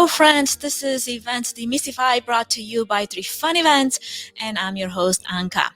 Hello, friends. This is Cvent Demystify, brought to you by 3Fun Events, and I'm your host, Anca.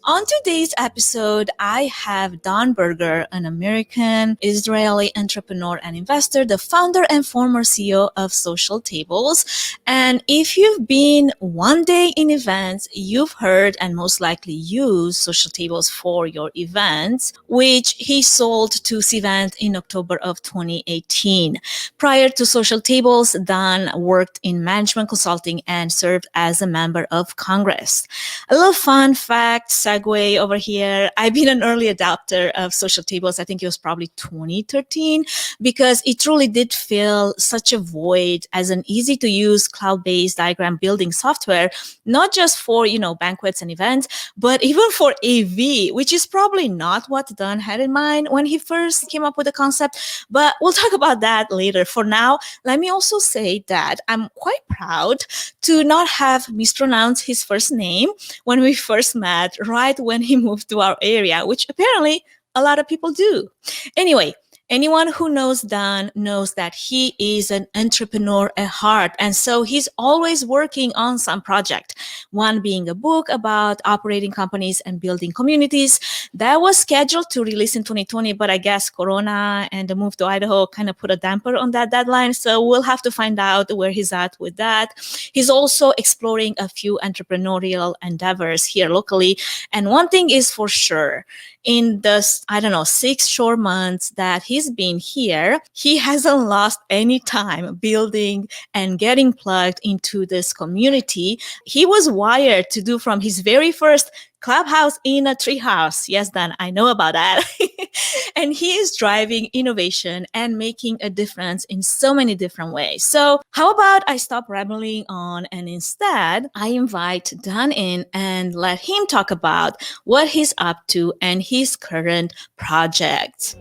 On today's episode, I have Dan Berger, an American Israeli entrepreneur and investor, the founder and former CEO of Social Tables. And if you've been one day in events, you've heard and most likely used Social Tables for your events, which he sold to Cvent in October of 2018. Prior to Social Tables, Dan worked in management consulting and served as a member of Congress. A little fun fact, segue over here. I've been an early adopter of Social Tables. I think it was probably 2013 because it truly did fill such a void as an easy to use cloud-based diagram building software, not just for, banquets and events, but even for AV, which is probably not what Dan had in mind when he first came up with the concept, but we'll talk about that later. For now, let me also say that I'm quite proud to not have mispronounced his first name when we first met, right when he moved to our area, which apparently a lot of people do. Anyway, anyone who knows Dan knows that he is an entrepreneur at heart. And so he's always working on some project, one being a book about operating companies and building communities that was scheduled to release in 2020. But I guess Corona and the move to Idaho kind of put a damper on that deadline. So we'll have to find out where he's at with that. He's also exploring a few entrepreneurial endeavors here locally. And one thing is for sure, in the, 6 short months that he's been here, he hasn't lost any time building and getting plugged into this community. He was wired to do from his very first clubhouse in a treehouse. Yes, Dan, I know about that. And he is driving innovation and making a difference in so many different ways. So how about I stop rambling on and instead I invite Dan in and let him talk about what he's up to and his current projects.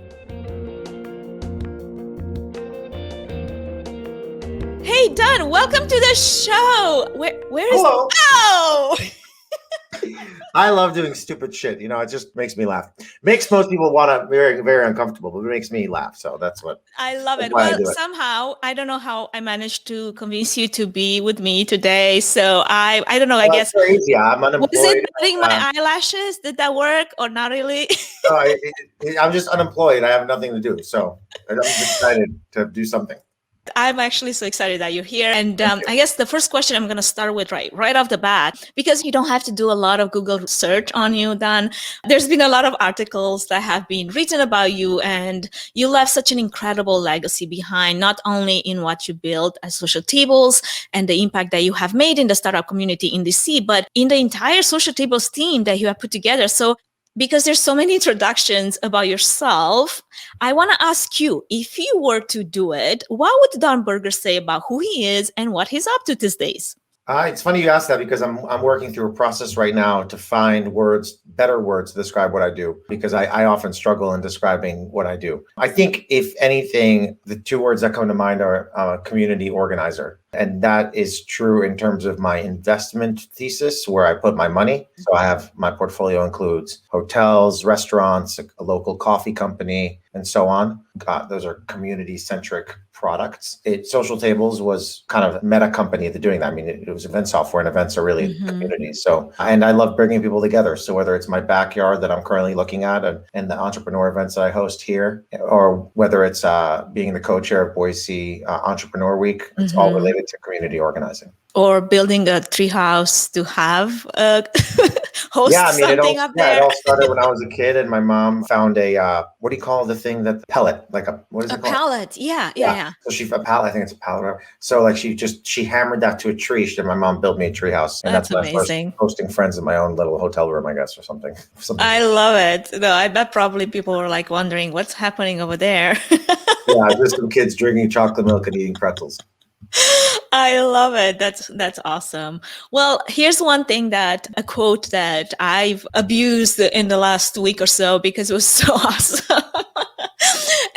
Hey, Dan, welcome to the show. Where is Hello. Oh! I love doing stupid shit. It just makes me laugh. Makes most people want to very, very uncomfortable, but it makes me laugh. So that's what I love it. why I Well, do it. somehow, I don't know how I managed to convince you to be with me today. So I don't know, I guess. It's very easy. I'm unemployed. Was it cutting my eyelashes? Did that work or not really? I'm just unemployed. I have nothing to do. So I'm excited to do something. I'm actually so excited that you're here. And I guess the first question I'm going to start with right off the bat, because you don't have to do a lot of Google search on you, Dan. There's been a lot of articles that have been written about you, and you left such an incredible legacy behind, not only in what you built as Social Tables and the impact that you have made in the startup community in DC, but in the entire Social Tables team that you have put together. So because there's so many introductions about yourself, I want to ask you, if you were to do it, what would Dan Berger say about who he is and what he's up to these days? It's funny you asked that because I'm working through a process right now to find better words to describe what I do, because I often struggle in describing what I do. I think, if anything, the two words that come to mind are community organizer. And that is true in terms of my investment thesis, where I put my money. So my portfolio includes hotels, restaurants, a local coffee company, and so on. Those are community-centric products. Social Tables was kind of a meta company at doing that. I mean, it was event software, and events are really communities. So, and I love bringing people together. So whether it's my backyard that I'm currently looking at and the entrepreneur events that I host here, or whether it's being the co-chair of Boise Entrepreneur Week, it's all related to community organizing. Or building a treehouse to have host something up there. It all started when I was a kid, and my mom found a what do you call the thing that pellet? What is it called? A pallet. Yeah. So a pallet. I think it's a pallet. So she hammered that to a tree. My mom built me a treehouse, and that's amazing. First hosting friends in my own little hotel room, I guess, or something. I love it. No, I bet probably people were wondering what's happening over there. Yeah, just some kids drinking chocolate milk and eating pretzels. I love it. That's awesome. Well, here's a quote that I've abused in the last week or so because it was so awesome.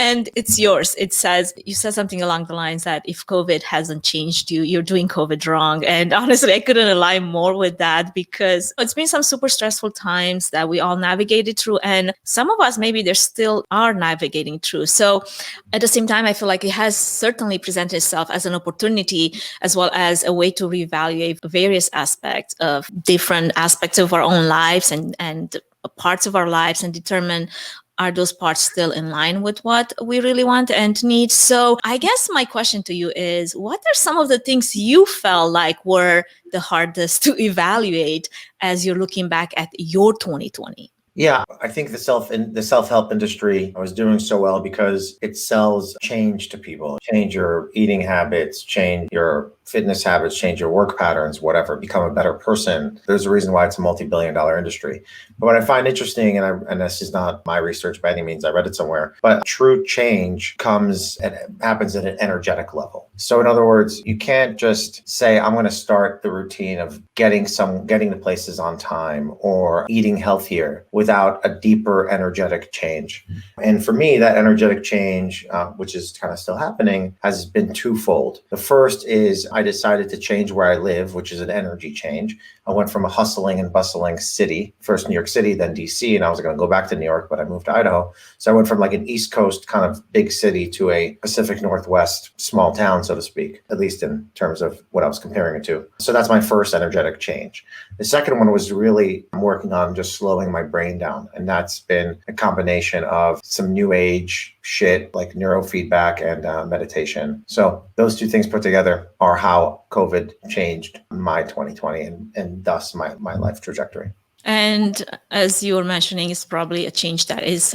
And it's yours. It says, you said something along the lines that if COVID hasn't changed you, you're doing COVID wrong. And honestly, I couldn't align more with that because it's been some super stressful times that we all navigated through. And some of us, maybe they still are navigating through. So at the same time, I feel like it has certainly presented itself as an opportunity as well as a way to reevaluate various aspects of different aspects of our own lives and parts of our lives and determine, are those parts still in line with what we really want and need? So I guess my question to you is, what are some of the things you felt like were the hardest to evaluate as you're looking back at your 2020? Yeah, I think the self-help industry was doing so well because it sells change to people. Change your eating habits, change your fitness habits, change your work patterns, whatever, become a better person. There's a reason why it's a multi-billion-dollar industry. But what I find interesting, and this is not my research by any means, I read it somewhere, but true change comes and happens at an energetic level. So in other words, you can't just say, I'm going to start the routine of getting to places on time or eating healthier without a deeper energetic change. And for me, that energetic change, which is kind of still happening, has been twofold. The first is I decided to change where I live, which is an energy change. I went from a hustling and bustling city, first New York City, then DC, and I was going to go back to New York, but I moved to Idaho. So I went from like an East Coast kind of big city to a Pacific Northwest small town, so to speak, at least in terms of what I was comparing it to. So that's my first energetic change. The second one was really working on just slowing my brain down. And that's been a combination of some new age shit like neurofeedback and meditation. So those two things put together are how COVID changed my 2020 and thus my life trajectory. And as you were mentioning, it's probably a change that is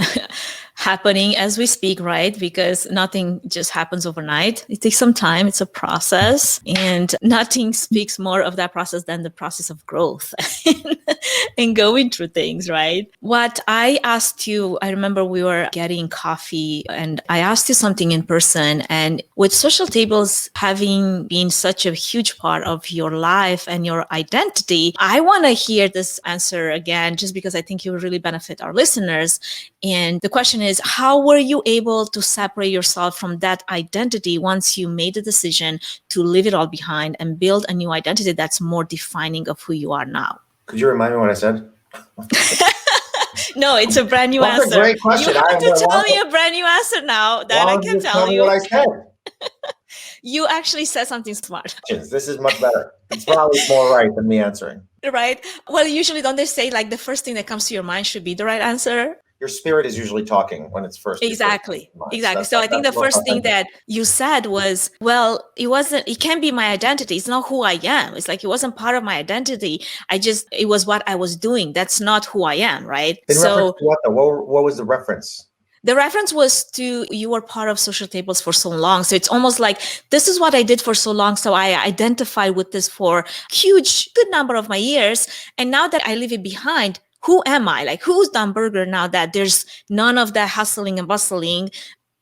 happening as we speak, right? Because nothing just happens overnight. It takes some time. It's a process, and nothing speaks more of that process than the process of growth and going through things, right? What I asked you, I remember we were getting coffee and I asked you something in person, and with social tables having been such a huge part of your life and your identity, I want to hear this answer again, just because I think it will really benefit our listeners. And the question is, how were you able to separate yourself from that identity once you made the decision to leave it all behind and build a new identity that's more defining of who you are now? Could you remind me what I said? No, it's a brand new That's answer. a great question. You have to tell me a brand new answer now that I can tell you. What I said. You actually said something smart. This is much better. It's probably more right than me answering. Right? Well, usually don't they say like the first thing that comes to your mind should be the right answer? Your spirit is usually talking when it's first. Exactly. So I think the first thing that you said was, well, it can't be my identity. It's not who I am. It's like, it wasn't part of my identity. It was what I was doing. That's not who I am. Right. In reference to what though? What was the reference? The reference was to, you were part of social tables for so long. So it's almost like, this is what I did for so long. So I identified with this for good number of my years. And now that I leave it behind, who am I? Like, who's Dan Berger now that there's none of that hustling and bustling?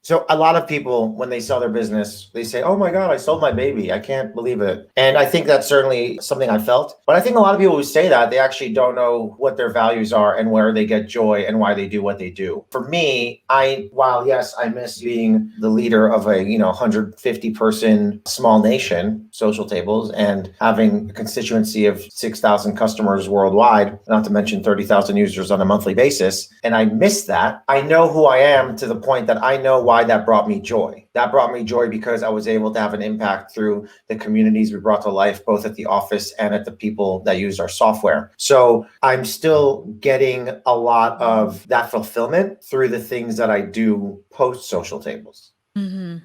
So a lot of people, when they sell their business, they say, oh my God, I sold my baby. I can't believe it. And I think that's certainly something I felt. But I think a lot of people who say that, they actually don't know what their values are and where they get joy and why they do what they do. For me, while yes, I miss being the leader of a 150 person small nation, social tables, and having a constituency of 6,000 customers worldwide, not to mention 30,000 users on a monthly basis. And I miss that. I know who I am to the point that I know why that brought me joy. That brought me joy because I was able to have an impact through the communities we brought to life, both at the office and at the people that use our software. So I'm still getting a lot of that fulfillment through the things that I do post social tables. Mm-hmm.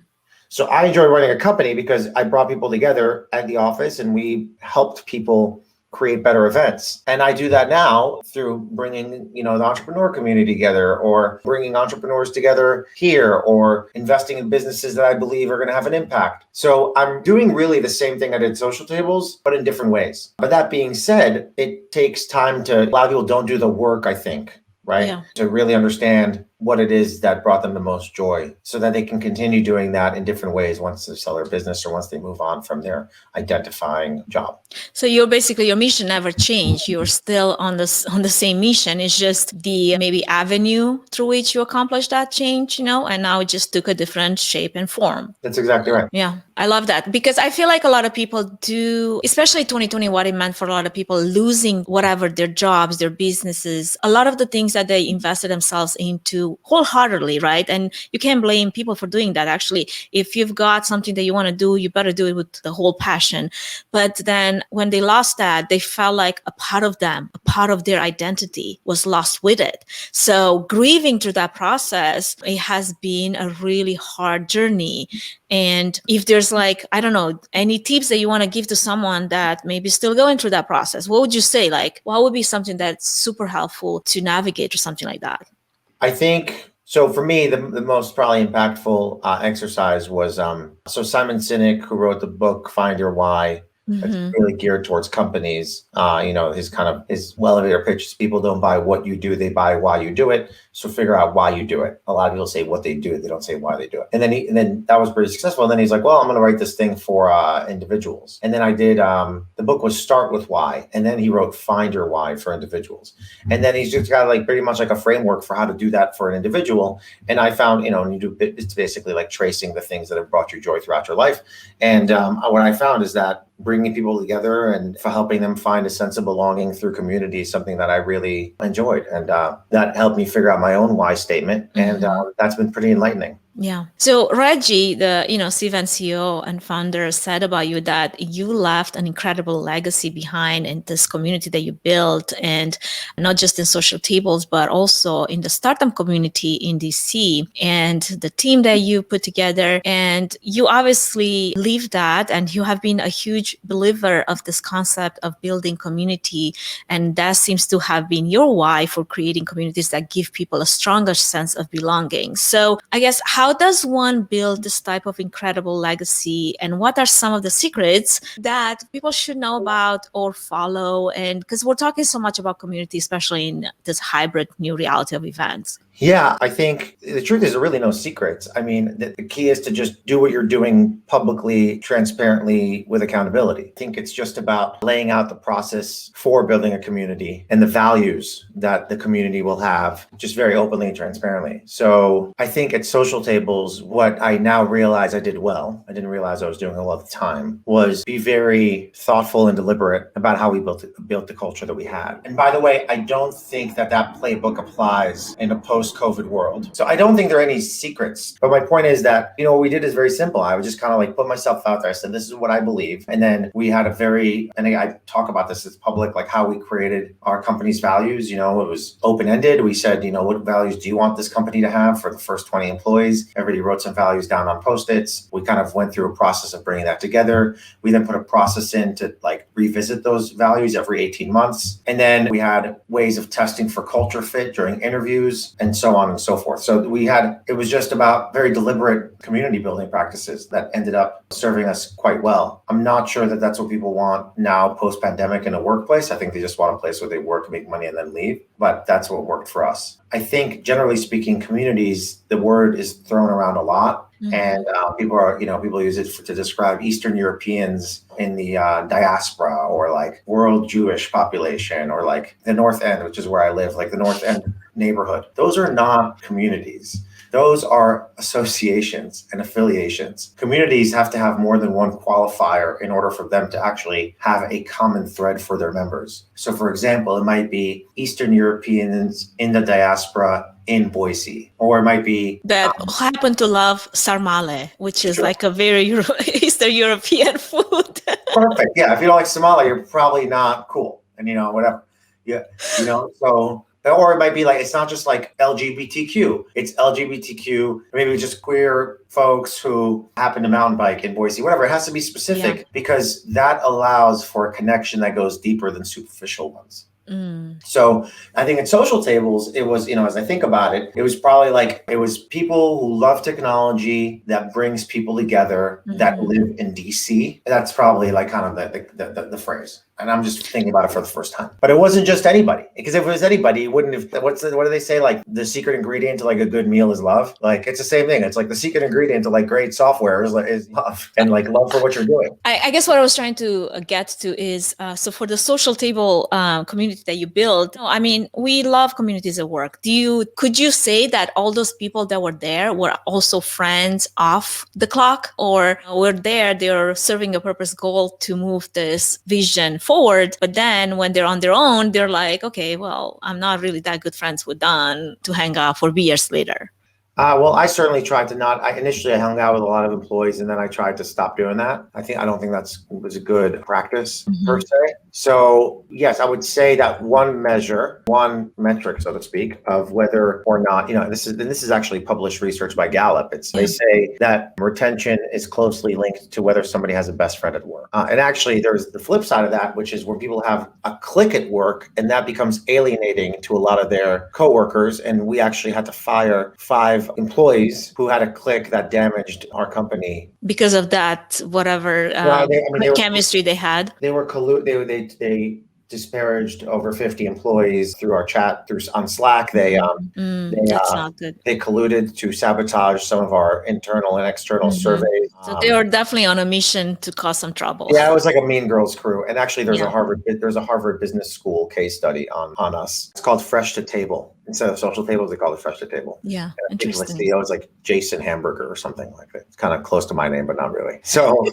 So I enjoy running a company because I brought people together at the office and we helped people create better events. And I do that now through bringing, the entrepreneur community together, or bringing entrepreneurs together here, or investing in businesses that I believe are going to have an impact. So I'm doing really the same thing I did social tables, but in different ways. But that being said, it takes time a lot of people don't do the work, I think, right? Yeah. To really understand what it is that brought them the most joy so that they can continue doing that in different ways once they sell their business or once they move on from their identifying job. So your mission never changed. You're still on the same mission. It's just the maybe avenue through which you accomplished that change, and now it just took a different shape and form. That's exactly right. Yeah, I love that, because I feel like a lot of people do, especially 2020, what it meant for a lot of people losing whatever their jobs, their businesses, a lot of the things that they invested themselves into wholeheartedly, right? And you can't blame people for doing that. Actually, if you've got something that you want to do, you better do it with the whole passion. But then when they lost that, they felt like a part of them, a part of their identity was lost with it. So grieving through that process, it has been a really hard journey. And if there's like, I don't know, any tips that you want to give to someone that maybe still going through that process, what would you say? Like, what would be something that's super helpful to navigate or something like that? I think, so for me, the most probably impactful exercise was, so Simon Sinek, who wrote the book, Find Your Why, it's really geared towards companies. His elevator pitch is people don't buy what you do, they buy why you do it. So figure out why you do it. A lot of people say what they do, they don't say why they do it. And then that was pretty successful. And then he's like, well, I'm going to write this thing for individuals. And then I did, the book was Start With Why. And then he wrote Find Your Why for individuals. And then he's just got like pretty much like a framework for how to do that for an individual. And I found, it's basically like tracing the things that have brought you joy throughout your life. And what I found is that bringing people together and for helping them find a sense of belonging through community is something that I really enjoyed. And that helped me figure out my own why statement. And that's been pretty enlightening. Yeah. So Reggie, the Cvent CEO and founder, said about you that you left an incredible legacy behind in this community that you built, and not just in social tables, but also in the startup community in DC and the team that you put together. And you obviously live that, and you have been a huge believer of this concept of building community. And that seems to have been your why for creating communities that give people a stronger sense of belonging. So I guess, how does one build this type of incredible legacy, and what are some of the secrets that people should know about or follow? And because we're talking so much about community, especially in this hybrid new reality of events. Yeah, I think the truth is there are really no secrets. I mean, the key is to just do what you're doing publicly, transparently, with accountability. I think it's just about laying out the process for building a community and the values that the community will have, just very openly and transparently. So I think at social tables, what I now realize I did well, I didn't realize I was doing well at the time, was be very thoughtful and deliberate about how we built the culture that we had. And by the way, I don't think that playbook applies in a post-COVID world. So I don't think there are any secrets. But my point is that, what we did is very simple. I would just kind of like put myself out there. I said, this is what I believe. And then we had and I talk about this as public, like how we created our company's values. It was open-ended. We said, what values do you want this company to have for the first 20 employees? Everybody wrote some values down on Post-its. We kind of went through a process of bringing that together. We then put a process in to like revisit those values every 18 months. And then we had ways of testing for culture fit during interviews and so on and so forth. So it was just about very deliberate community building practices that ended up serving us quite well. I'm not sure that that's what people want now post-pandemic in a workplace. I think they just want a place where they work, make money, and then leave. But that's what worked for us. I think generally speaking, communities, the word is thrown around a lot. And people use it to describe Eastern Europeans in the diaspora, or like world Jewish population, or like the North End, which is where I live, like the North End neighborhood. Those are not communities. Those are associations and affiliations. Communities have to have more than one qualifier in order for them to actually have a common thread for their members. So for example, it might be Eastern Europeans in the diaspora in Boise, or it might be that happen to love sarmale, which is like a very Eastern European food. Perfect. Yeah. If you don't like Somalia, you're probably not cool. And whatever. Yeah. So, or it might be like, it's not just like LGBTQ, it's LGBTQ, maybe just queer folks who happen to mountain bike in Boise, whatever. It has to be specific because that allows for a connection that goes deeper than superficial ones. So I think at social tables, it was, as I think about it, it was probably like, it was people who love technology that brings people together that live in DC. That's probably like kind of the phrase. And I'm just thinking about it for the first time. But it wasn't just anybody, because if it was anybody, you wouldn't have. What do they say? Like the secret ingredient to like a good meal is love. Like it's the same thing. It's like the secret ingredient to like great software is love, and like love for what you're doing. I guess what I was trying to get to is so for the social table community that you build. I mean, we love communities at work. Could you say that all those people that were there were also friends off the clock, or were there? They're serving a purpose goal to move this vision forward, but then when they're on their own, they're like, okay, well, I'm not really that good friends with Don to hang out for beers later. Well, I certainly tried to not. Initially I hung out with a lot of employees, and then I tried to stop doing that. I don't think was a good practice per se. So yes, I would say that one metric, so to speak, of whether or not, this is actually published research by Gallup. They say that retention is closely linked to whether somebody has a best friend at work. And actually, there's the flip side of that, which is where people have a clique at work, and that becomes alienating to a lot of their coworkers. And we actually had to fire 5 employees who had a clique that damaged our company because of that, whatever chemistry they had. They were they disparaged over 50 employees through our chat on Slack. That's not good. They colluded to sabotage some of our internal and external surveys. So they were definitely on a mission to cause some trouble. Yeah, it was like a Mean Girls crew. And actually, there's a Harvard Business School case study on us. It's called Fresh to Table. Instead of social tables, they call it Fresh to Table. Yeah, interesting. The CEO is like Jason Hamburger or something like that. It's kind of close to my name, but not really. So.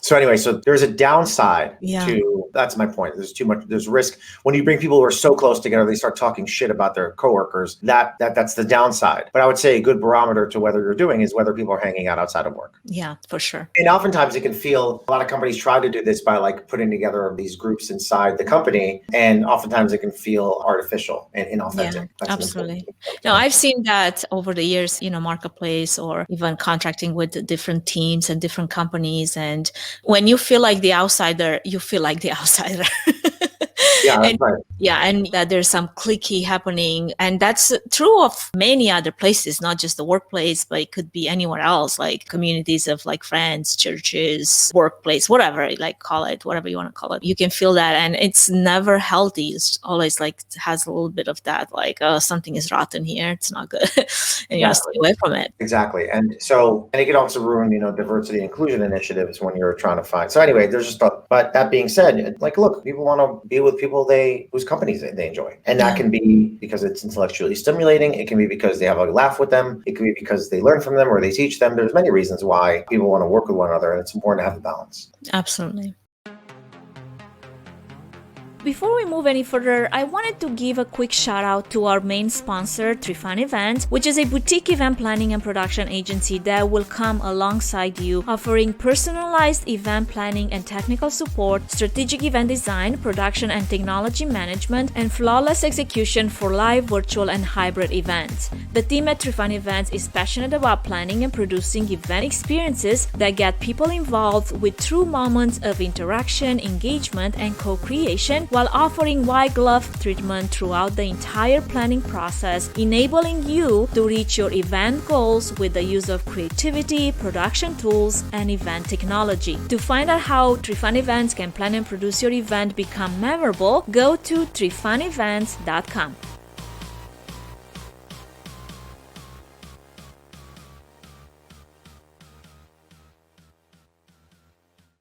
So anyway, there's a downside to, that's my point. There's risk. When you bring people who are so close together, they start talking shit about their coworkers. That's the downside. But I would say a good barometer to whether you're doing is whether people are hanging out outside of work. Yeah, for sure. And oftentimes it can feel, a lot of companies try to do this by like putting together these groups inside the company. And oftentimes it can feel artificial and inauthentic. Yeah, absolutely. No, I've seen that over the years, marketplace or even contracting with different teams and different companies. And when you feel like the outsider, you feel like the outsider. Yeah, that's right. Yeah, and that there's some clicky happening. And that's true of many other places, not just the workplace, but it could be anywhere else, like communities of like friends, churches, workplace, whatever, like call it, whatever you want to call it. You can feel that. And it's never healthy. It's always like has a little bit of that, like, oh, something is rotten here. It's not good. And you have to stay away from it. Exactly. And it can also ruin, diversity and inclusion initiatives when you're trying to find. So anyway, but that being said, like, look, people want to be with people whose companies they enjoy. And that can be because it's intellectually stimulating. It can be because they have a laugh with them. It can be because they learn from them or they teach them. There's many reasons why people want to work with one another, and it's important to have the balance. Absolutely. Before we move any further, I wanted to give a quick shout out to our main sponsor, Trifan Events, which is a boutique event planning and production agency that will come alongside you, offering personalized event planning and technical support, strategic event design, production and technology management, and flawless execution for live, virtual, and hybrid events. The team at Trifan Events is passionate about planning and producing event experiences that get people involved with true moments of interaction, engagement, and co-creation, while offering white glove treatment throughout the entire planning process, enabling you to reach your event goals with the use of creativity, production tools, and event technology. To find out how Trifan Events can plan and produce your event become memorable, go to trifanevents.com.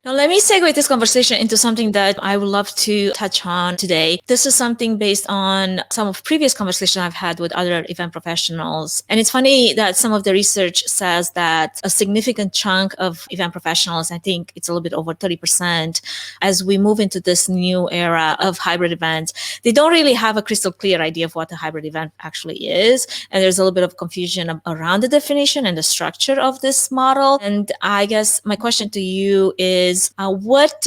Now, let me segue this conversation into something that I would love to touch on today. This is something based on some of previous conversations I've had with other event professionals. And it's funny that some of the research says that a significant chunk of event professionals, I think it's a little bit over 30%, as we move into this new era of hybrid events, they don't really have a crystal clear idea of what a hybrid event actually is. And there's a little bit of confusion around the definition and the structure of this model. And I guess my question to you is, what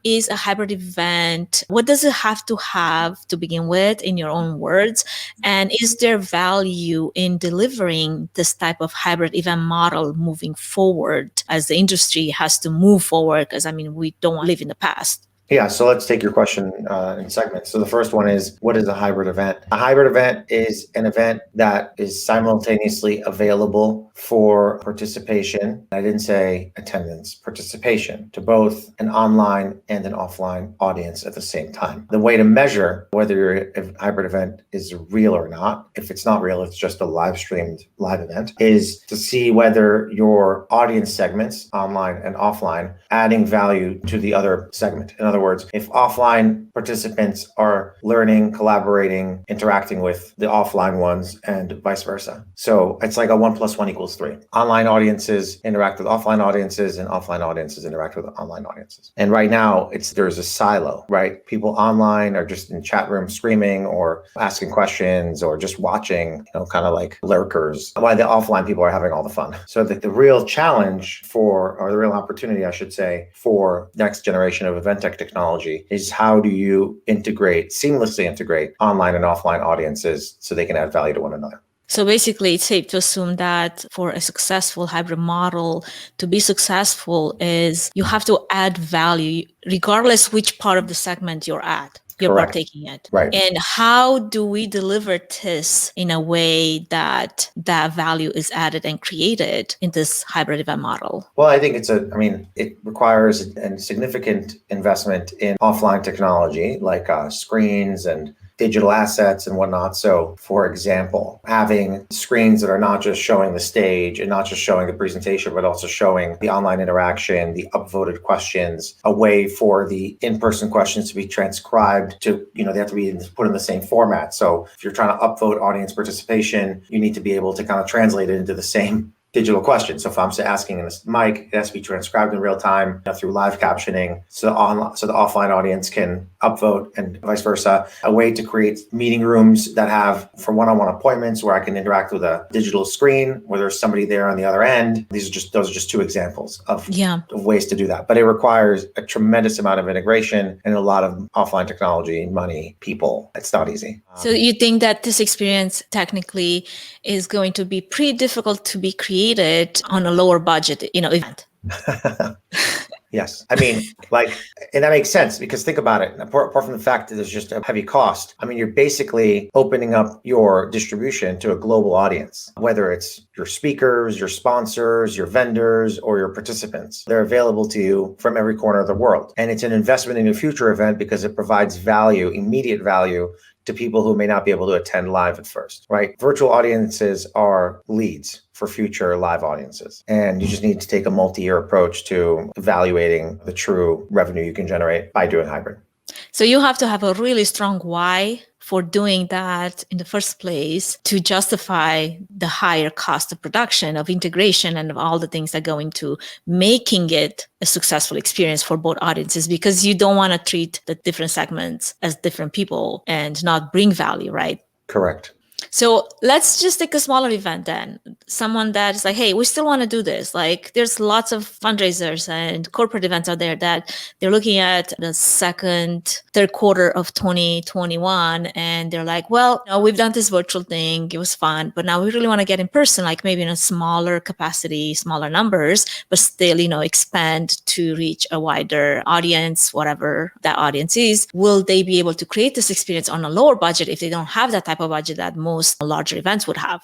is a hybrid event? What does it have to begin with, in your own words? And is there value in delivering this type of hybrid event model moving forward as the industry has to move forward? Because, we don't live in the past. Yeah, so let's take your question in segments. So the first one is, what is a hybrid event? A hybrid event is an event that is simultaneously available for participation. I didn't say attendance, participation to both an online and an offline audience at the same time. The way to measure whether your hybrid event is real or not, if it's not real, it's just a live streamed live event, is to see whether your audience segments, online and offline, adding value to the other segment. In other words, if offline participants are learning, collaborating, interacting with the offline ones and vice versa. So it's like a 1 + 1 = 3. Online audiences interact with offline audiences and offline audiences interact with online audiences. And right now there's a silo, right? People online are just in chat rooms screaming or asking questions or just watching, kind of like lurkers, while the offline people are having all the fun. So the real challenge or the real opportunity, I should say, for next generation of event tech technology is how do you seamlessly integrate online and offline audiences so they can add value to one another. So basically, it's safe to assume that for a successful hybrid model to be successful is you have to add value regardless which part of the segment you're Correct. partaking in. Right. And how do we deliver this in a way that that value is added and created in this hybrid event model? Well, I think it requires a significant investment in offline technology like screens and digital assets and whatnot. So, for example, having screens that are not just showing the stage and not just showing the presentation, but also showing the online interaction, the upvoted questions, a way for the in-person questions to be transcribed to, they have to be put in the same format. So if you're trying to upvote audience participation, you need to be able to kind of translate it into the same digital question. So if I'm asking in this mic, it has to be transcribed in real time through live captioning, so the offline audience can upvote and vice versa. A way to create meeting rooms that have for one-on-one appointments where I can interact with a digital screen where there's somebody there on the other end. Those are just two examples of ways to do that. But it requires a tremendous amount of integration and a lot of offline technology, money, people. It's not easy. So you think that this experience technically is going to be pretty difficult to be created on a lower budget, event? Yes. And that makes sense because think about it. Apart from the fact that there's just a heavy cost, you're basically opening up your distribution to a global audience, whether it's your speakers, your sponsors, your vendors, or your participants. They're available to you from every corner of the world. And it's an investment in a future event because it provides value, immediate value, to people who may not be able to attend live at first, right? Virtual audiences are leads for future live audiences. And you just need to take a multi-year approach to evaluating the true revenue you can generate by doing hybrid. So you have to have a really strong why for doing that in the first place to justify the higher cost of production, of integration, and of all the things that go into making it a successful experience for both audiences, because you don't want to treat the different segments as different people and not bring value, right? Correct. So let's just take a smaller event then. Someone that's like, hey, we still want to do this. Like there's lots of fundraisers and corporate events out there that they're looking at the third quarter of 2021. And they're like, well, we've done this virtual thing. It was fun, but now we really want to get in person, like maybe in a smaller capacity, smaller numbers, but still, expand to reach a wider audience, whatever that audience is. Will they be able to create this experience on a lower budget if they don't have that type of budget that most larger events would have?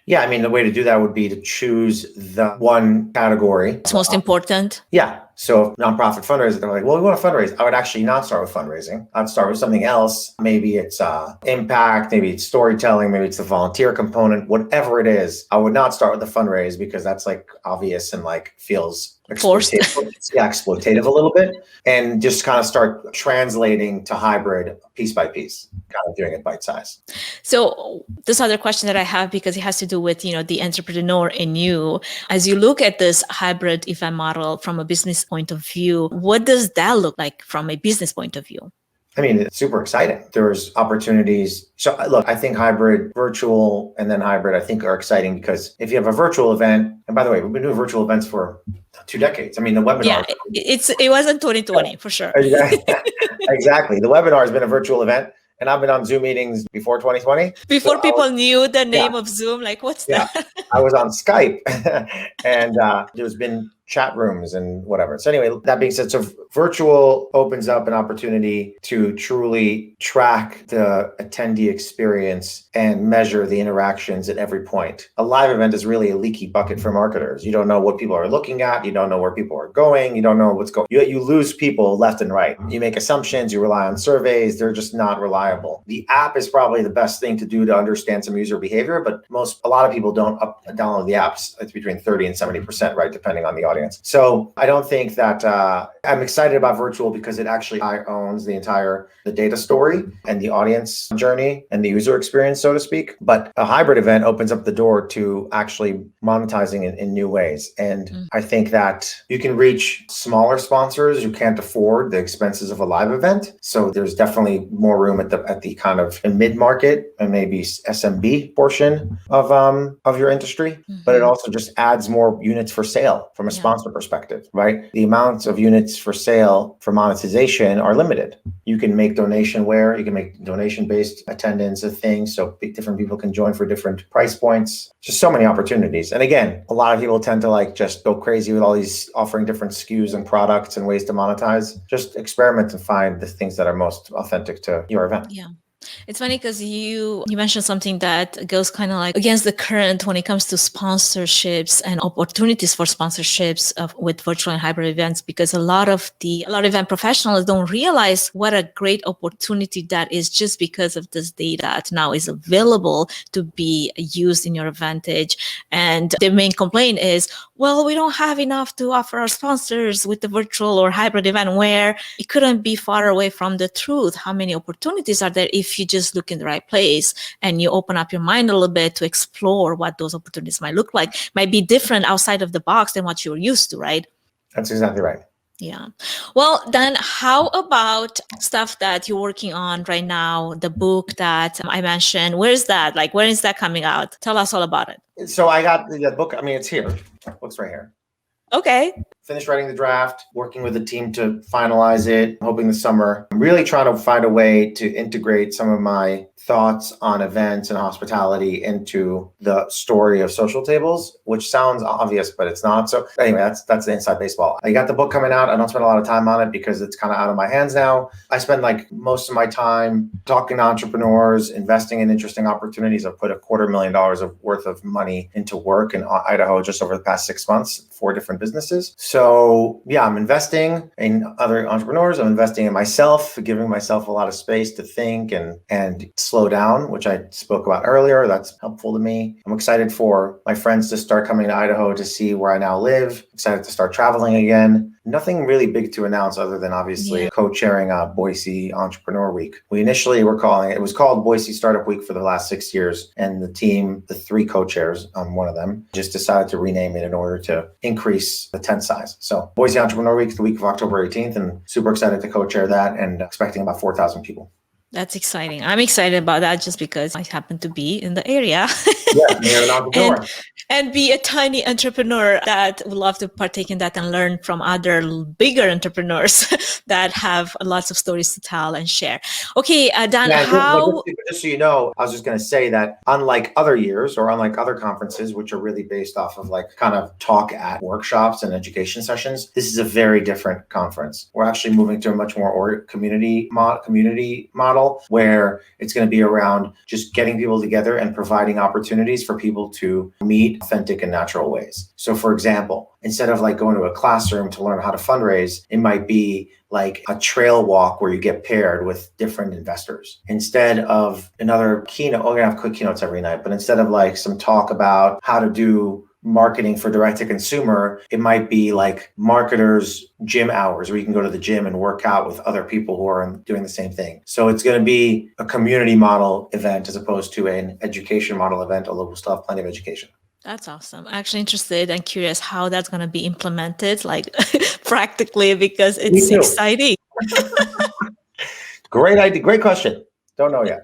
Yeah, the way to do that would be to choose the one category. It's most important. Yeah. So nonprofit fundraisers, they're like, well, we want to fundraise. I would actually not start with fundraising. I'd start with something else. Maybe it's impact, maybe it's storytelling, maybe it's the volunteer component, whatever it is. I would not start with the fundraise because that's like obvious and like feels exploitative. Yeah, exploitative a little bit, and just kind of start translating to hybrid piece by piece, kind of doing it bite size. So this other question that I have, because it has to do with, the entrepreneur in you, as you look at this hybrid event model from a business point of view, what does that look like from a business point of view? It's super exciting. There's opportunities. So look, I think hybrid, virtual, and then hybrid, I think are exciting because if you have a virtual event, and by the way, we've been doing virtual events for 2 decades. The webinar. Yeah, it wasn't 2020 for sure. Exactly. The webinar has been a virtual event. And I've been on Zoom meetings before 2020. Before people knew the name of Zoom, like what's that? I was on Skype and there's been chat rooms and whatever. So anyway, that being said, so virtual opens up an opportunity to truly track the attendee experience and measure the interactions at every point. A live event is really a leaky bucket for marketers. You don't know what people are looking at. You don't know where people are going. You don't know what's going. You lose people left and right. You make assumptions. You rely on surveys. They're just not reliable. The app is probably the best thing to do to understand some user behavior, but a lot of people don't download the apps. It's between 30 and 70%, right, depending on the audience. So I don't think that I'm excited about virtual because it actually owns the data story and the audience journey and the user experience, so to speak. But a hybrid event opens up the door to actually monetizing in new ways. And I think that you can reach smaller sponsors who can't afford the expenses of a live event. So there's definitely more room at the kind of mid-market and maybe SMB portion of your industry. But it also just adds more units for sale from a sponsor perspective, right? The amounts of units for sale for monetization are limited. You can make donation-based attendance a thing, so different people can join for different price points. Just so many opportunities. And again, a lot of people tend to just go crazy with all these offering different SKUs and products and ways to monetize. Just experiment and find the things that are most authentic to your event. Yeah. It's funny because you mentioned something that goes kind of like against the current when it comes to sponsorships and opportunities for sponsorships with virtual and hybrid events, because a lot of event professionals don't realize what a great opportunity that is just because of this data that now is available to be used in your advantage. And the main complaint is, well, we don't have enough to offer our sponsors with the virtual or hybrid event, where it couldn't be far away from the truth. How many opportunities are there if you just look in the right place and you open up your mind a little bit to explore what those opportunities might look like? Might be different outside of the box than what you're used to, right? That's exactly right. Yeah. Well, then how about stuff that you're working on right now? The book that I mentioned, where's that? When is that coming out? Tell us all about it. So I got the book. I mean, it's here. The book's right here. Okay. Finished writing the draft, working with the team to finalize it, hoping this summer. I'm really trying to find a way to integrate some of my thoughts on events and hospitality into the story of social tables, which sounds obvious, but it's not. So anyway, that's the inside baseball. I got the book coming out. I don't spend a lot of time on it because it's kind of out of my hands now. I spend most of my time talking to entrepreneurs, investing in interesting opportunities. I've put $250,000 worth of money into work in Idaho just over the past 6 months, 4 different businesses. So yeah, I'm investing in other entrepreneurs. I'm investing in myself, giving myself a lot of space to think and slow down, which I spoke about earlier. That's helpful to me. I'm excited for my friends to start coming to Idaho to see where I now live. Excited to start traveling again. Nothing really big to announce other than obviously co-chairing Boise Entrepreneur Week. We initially were it was called Boise Startup Week for the last 6 years. And the team, the 3 co-chairs, I'm one of them, just decided to rename it in order to increase the tent size. So Boise Entrepreneur Week is the week of October 18th, and super excited to co-chair that and expecting about 4,000 people. That's exciting. I'm excited about that just because I happen to be in the area. Yeah, you're an entrepreneur. And be a tiny entrepreneur that would love to partake in that and learn from other bigger entrepreneurs that have lots of stories to tell and share. Okay, Dan, just so you know, I was just going to say that unlike other years or unlike other conferences, which are really based off of kind of talk at workshops and education sessions, this is a very different conference. We're actually moving to a much more community model where it's going to be around just getting people together and providing opportunities for people to meet authentic and natural ways. So for example, instead of going to a classroom to learn how to fundraise, it might be like a trail walk where you get paired with different investors. Instead of another keynote, we're gonna have quick keynotes every night, but instead of some talk about how to do marketing for direct to consumer, it might be like marketers' gym hours where you can go to the gym and work out with other people who are doing the same thing. So it's going to be a community model event as opposed to an education model event, although we'll still have plenty of education. That's awesome. I'm actually interested and curious how that's going to be implemented, practically, because it's exciting. Great idea. Great question. Don't know yet.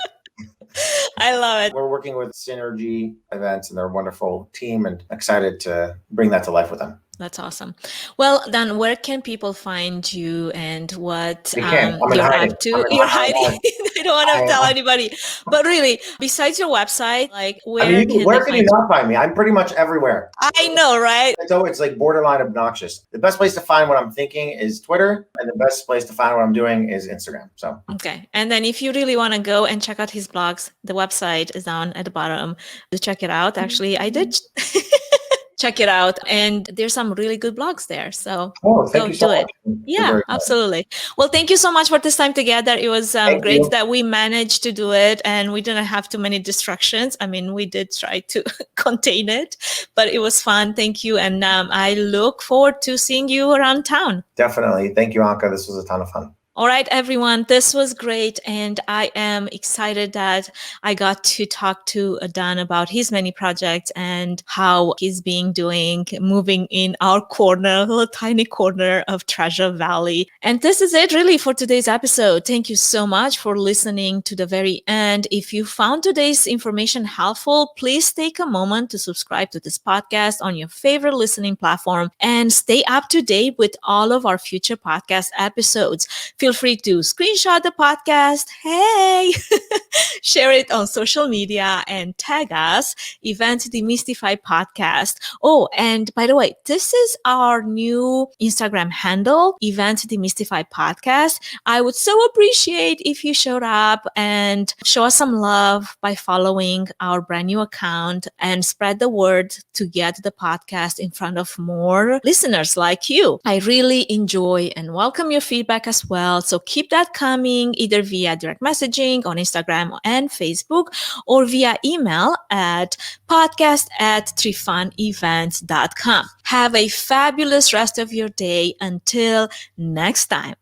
I love it. We're working with Synergy Events and their wonderful team and excited to bring that to life with them. That's awesome. Well, Dan, where can people find you and what you're up to? You're hiding. don't want to tell anybody. But really, besides your website, like where can you not find me? I'm pretty much everywhere. I know, right? So it's like borderline obnoxious. The best place to find what I'm thinking is Twitter, and the best place to find what I'm doing is Instagram. So okay. And then if you really want to go and check out his blogs, the website is down at the bottom. To check it out. Actually, I did check it out, and there's some really good blogs there. So thank you so much. Yeah, absolutely. Well, thank you so much for this time together. It was great that we managed to do it, and we didn't have too many distractions. I mean, we did try to contain it, but it was fun. Thank you. And I look forward to seeing you around town. Definitely. Thank you, Anca. This was a ton of fun. All right, everyone, this was great. And I am excited that I got to talk to Dan about his many projects and how he's moving in our corner, a little tiny corner of Treasure Valley. And this is it really for today's episode. Thank you so much for listening to the very end. If you found today's information helpful, please take a moment to subscribe to this podcast on your favorite listening platform and stay up to date with all of our future podcast episodes. Feel free to screenshot the podcast, share it on social media, and tag us, Cvent Demystify Podcast. Oh, and by the way, this is our new Instagram handle, Cvent Demystify Podcast. I would so appreciate if you showed up and show us some love by following our brand new account and spread the word to get the podcast in front of more listeners like you. I really enjoy and welcome your feedback as well. So keep that coming either via direct messaging on Instagram and Facebook or via email at podcast@trifunevents.com. Have a fabulous rest of your day. Until next time.